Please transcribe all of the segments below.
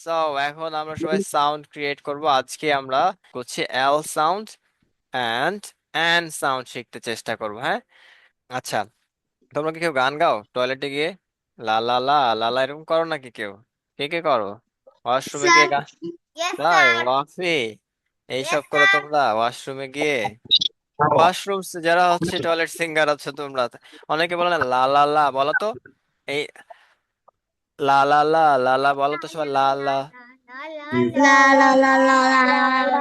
So এখন আমরা সবাই সাউন্ড ক্রিয়েট করব। আজকে আমরা করছি এল সাউন্ড অ্যান্ড অ্যান সাউন্ড শিখতে চেষ্টা করব, হ্যাঁ? আচ্ছা, তোমরা কি কেউ গান গাও টয়লেটে গিয়ে? লা লা লা লা লা এরকম করো নাকি কেউ? কে কে করো ওয়াশরুমে গিয়ে স্যার। গান? ইয়েস তাই স্যার। ওয়াফি, এইসব ইয়েস করো স্যার। তোমরা ওয়াশরুমে গিয়ে? ওয়াশরুম যারা হচ্ছে টয়লেট সিঙ্গার আছে তোমরা, অনেকে বলে না লা লা লা, বলো তো এই লা লা লা লা লা, বলো তো সবাই লা লা। লা লা লা লা লা লা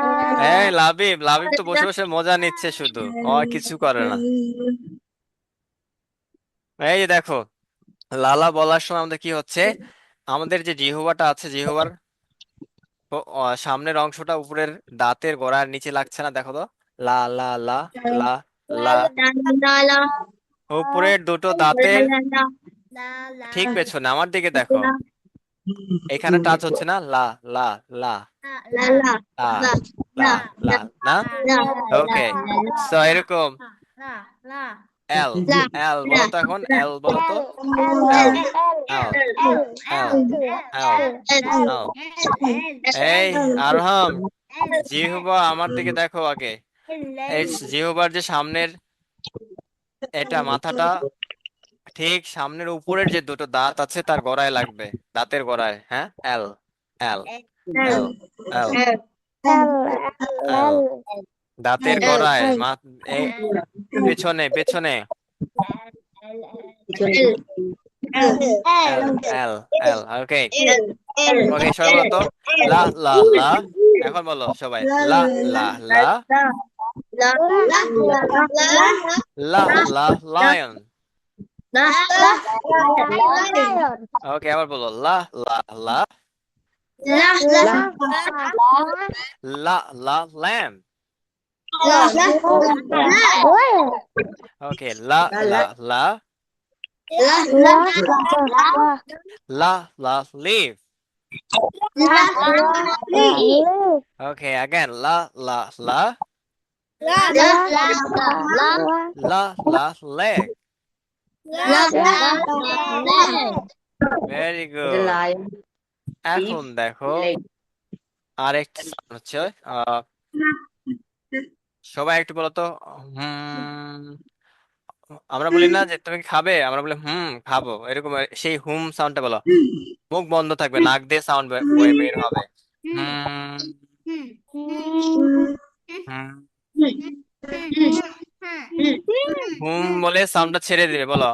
এই লাবিব, লাবিব তো বসে বসে মজা নিচ্ছে শুধু, ও আর কিছু করে না। এই যে দেখো, লালা বলার সময় আমাদের কি হচ্ছে, আমাদের যে জিহ্বাটা আছে, জিহ্বার সামনের অংশটা উপরের দাঁতের গোড়ার নিচে লাগছে না, দেখো তো। লা লা লা লা লা, উপরের দুটো দাঁতের ঠিক পেছনে আমার দিকে দেখো, এখানে টাচ হচ্ছে না, লা লা লা লা লা লা, না? ওকে, সো এরকম এল, এল বলো তো, এখন এল বলো তো। এল, এল, এল, এল, এল। এই আরহাম, জিহ্বা আমার দিকে দেখো আগে। এই জিহ্বার যে সামনের এটা মাথাটা, ঠিক সামনের উপরের যে দুটো দাঁত আছে তার গোড়ায় লাগবে, দাঁতের গোড়ায়, হ্যাঁ? এল, এল, এল, এল, এল, দাঁতের গোড়ায় এই পেছনে পেছনে, এল, এল, এল। ওকে, ওকে সবাই বলো তো, লা লা লা। এখন বলো সবাই, লা লা লা, লা লা লায়ন। ওকে, আবার বলো, লা লা লা, লা লা ল্যাম। ওকে, লা লা লা, লা লা লিভ। ওকে, again, লা লা লা, লা লা leg. ভেরি এটা গুড। লায়ন, লিভ, এখন দেখো লেগ। আরেকটা sound হচ্ছে, আহ, সবাই একটু বলো তো, হুম। আমরা বলি না যে তুমি কি খাবে, আমরা বলি হুম খাবো, এরকম সেই হুম সাউন্ডটা বলো। মুখ বন্ধ থাকবে, নাক দিয়ে সাউন্ড বের হবে। হুম, হুম, হুম বলে সাউন্ডটা ছেড়ে দিবে, বলো।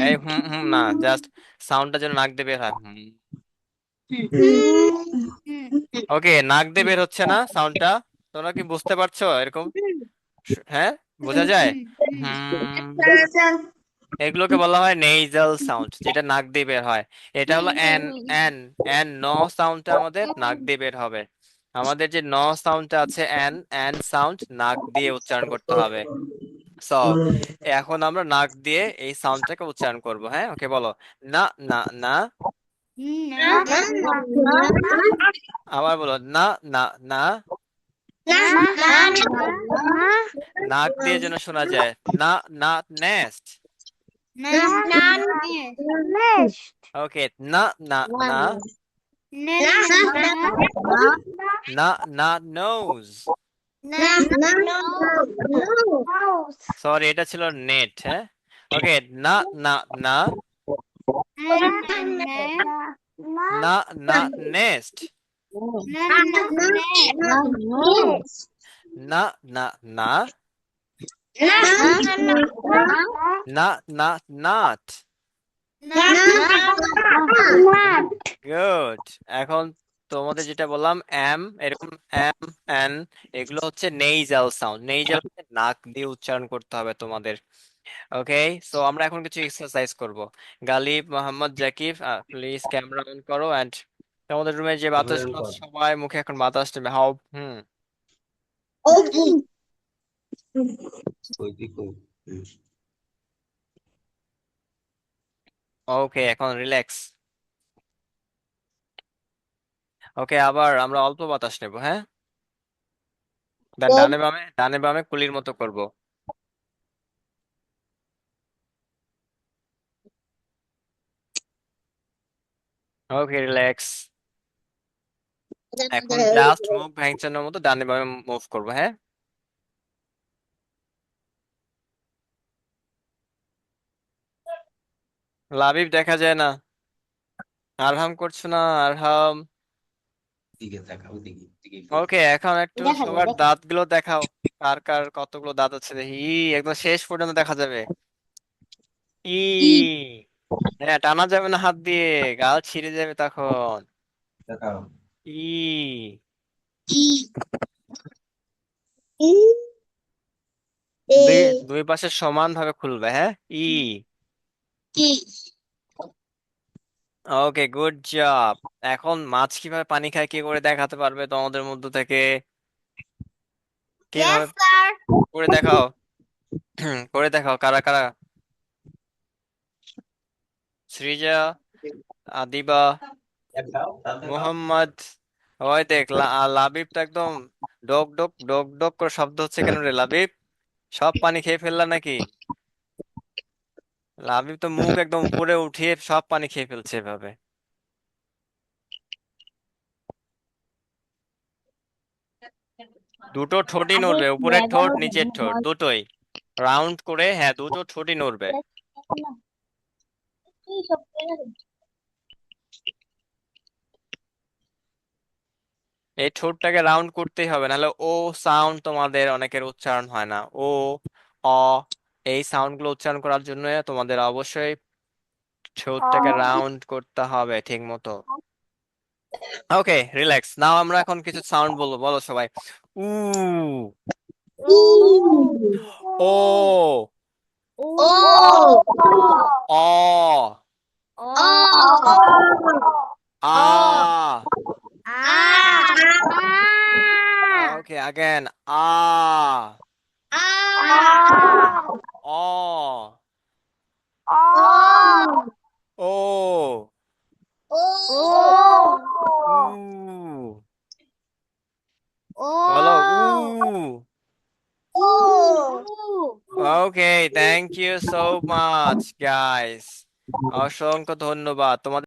এই হুম হুম না, জাস্ট সাউন্ডটা যেন নাক দিয়ে বের হয়, হুম। ওকে, নাক দিয়ে বের হচ্ছে না সাউন্ডটা, তোমরা কি বুঝতে পারছো এরকম? হ্যাঁ, বোঝা যায়। হুম, এগুলোকে বলা হয় নেইজাল সাউন্ড, যেটা নাক দিয়ে বের হয়। এটা হলো এন, এন, এন ন সাউন্ডটা আমাদের নাক দিয়ে বের হবে। আমাদের যে ন সাউন্ডটা আছে, এন, এন সাউন্ড নাক দিয়ে উচ্চারণ করতে হবে। সো এখন আমরা নাক দিয়ে এই সাউন্ডটাকে উচ্চারণ করব, হ্যাঁ? ওকে, বলো, না না না। আবার বলো, না না না। নাক দিয়ে যেন শোনা যায়, না না নেস্ট। ওকে, না না না, না না নোজ। সরি, এটা ছিল নেট, হ্যাঁ? ওকে, না না না, না না নেস্ট, না না না, না না নাট। গুড। এখন তোমাদের যেটা বললাম এম, এরকম এম, এন, এগুলো হচ্ছে নেইজাল সাউন্ড। নেইজাল নাক দিয়ে উচ্চারণ করতে হবে তোমাদের। ওকে, সো আমরা এখন কিছু এক্সারসাইজ করব। Ghalib, Mohammad, Jakib, please camera on করো এন্ড তোমাদের রুমে যে বাতাসগুলো আছে, সবাই মুখে এখন বাতাস নেবে, হাও হুম। ওকে, এখন রিল্যাক্স। ওকে, আবার আমরা অল্প বাতাস নেব, হ্যাঁ? দেন ডানে বামে, ডানে বামে কুলির মতো করব। ওকে, রিল্যাক্স। এখন জাস্ট মুভ ভ্যাংচানোর মতো ডানে বামে মুভ করবো, হ্যাঁ? লাবিব দেখা যায় না। আরহাম করছো না, আরহাম। দিকে তাকাও, দিকে দিকে ওকে, এখন একটু দেখা সবার যাবে। দাঁতগুলো দেখাও। কার কার কতগুলো দাঁত আছে দেখি। একদম শেষ পর্যন্ত দেখা যাবে। হ্যাঁ, টানা যাবে না হাত দিয়ে, গাল ছিঁড়ে যাবে তখন। তাকাও। ই ই দুই এ দুই পাশে সমান ভাবে খুলবে, হ্যাঁ? কি ওকে, গুড জব। এখন মাছ কিভাবে পানি খায় কি করে দেখাতে পারবে তোমাদের মধ্য থেকে? কিভাবে ইয়েস স্যার করে দেখাও। করে দেখাও, কারা কারা? সৃজা, আদিবা, দেখাও, দাঁত দেখাও। মোহাম্মদ। ওই দেখ, লাবিব তো একদম ডক ডক ডক ডক করে শব্দ হচ্ছে কেন রে লাবিব? সব পানি খেয়ে ফেললা নাকি? লাবিব তো মুখ একদম উপরে উঠিয়ে সব পানি খেয়ে ফেলছে এভাবে। দুটো ঠোঁটই আগে নড়বে, একটু উপরের ঠোঁট ব্যাকগ্রাউন্ড নিচের ঠোঁট দুটোই রাউন্ড করে, হ্যাঁ দুটো ঠোঁটই নড়বে। এই ঠোঁটটাকে রাউন্ড করতেই হবে, নাহলে ও সাউন্ড তোমাদের অনেকের উচ্চারণ হয় না। ও, অ, এই সাউন্ড গুলো উচ্চারণ করার জন্য তোমাদের অবশ্যই ঠোঁটটাকে রাউন্ড করতে হবে ঠিক মতো। ওকে, রিল্যাক্স নাও। আমরা এখন কিছু সাউন্ড বলবো, বলো সবাই। উ, ও, ও অ, ও আ। আ ওকে, আগেন। আ, অ, ও, উ, বলো উ। Okay, thank you so much guys, অসংখ্য ধন্যবাদ তোমাদের।